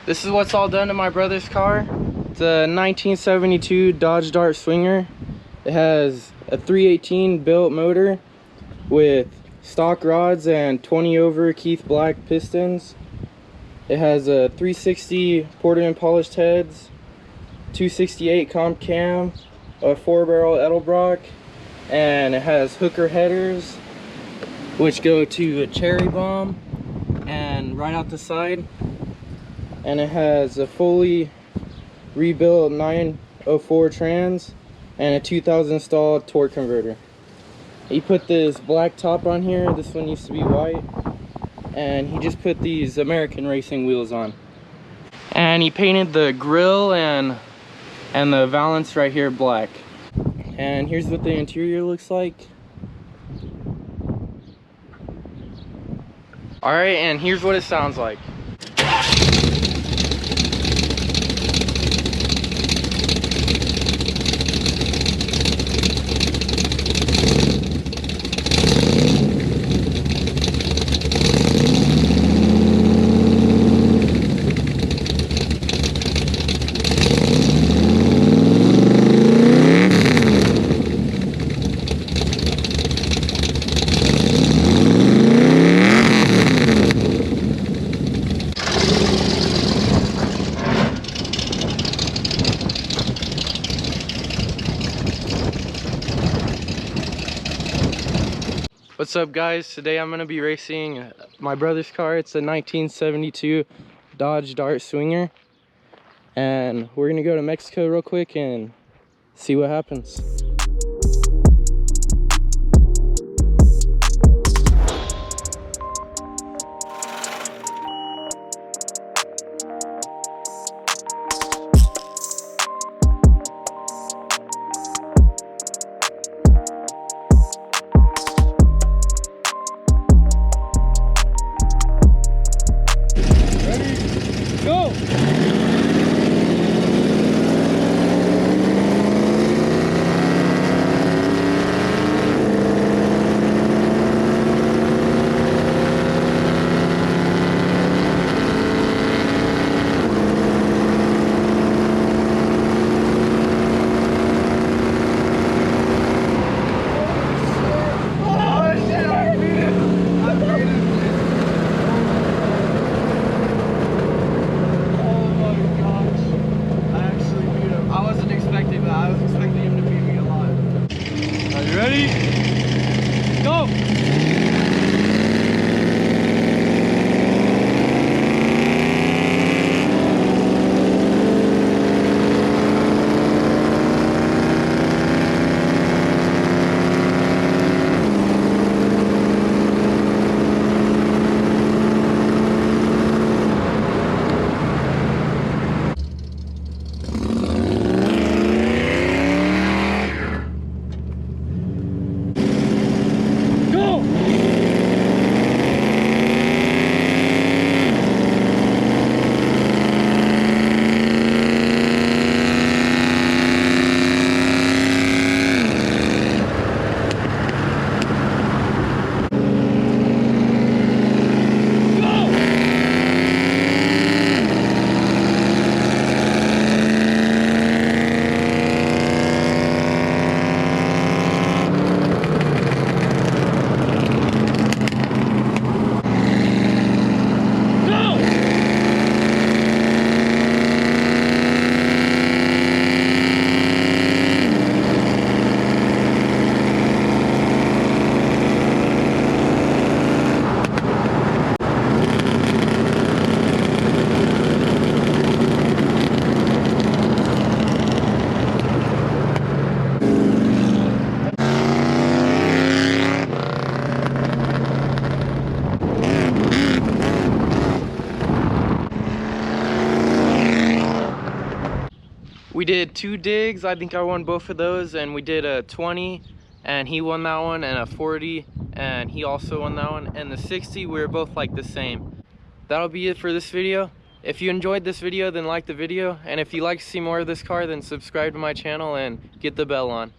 This is what's all done to my brother's car. It's a 1972 Dodge Dart Swinger. It has a 318 built motor with stock rods and 20 over Keith Black pistons. It has a 360 Portland polished heads, 268 comp cam, a 4-barrel Edelbrock, and it has hooker headers which go to a cherry bomb and right out the side. And it has a fully rebuilt 904 trans and a 2000 installed torque converter. He put this black top on here. This one used to be white, and he just put these American racing wheels on. And he painted the grill and the valance right here black. And here's what the interior looks like. Alright, and here's what it sounds like. What's up, guys? Today I'm going to be racing my brother's car. It's a 1972 Dodge Dart Swinger, and we're going to go to Mexico real quick and see what happens. Go! Ready? Go! We did 2 digs. I think I won both of those, and we did a 20 and he won that one, and a 40 and he also won that one, and the 60 we were both like the same. That'll be it for this video. If you enjoyed this video, then like the video, and if you'd like to see more of this car, then subscribe to my channel and get the bell on.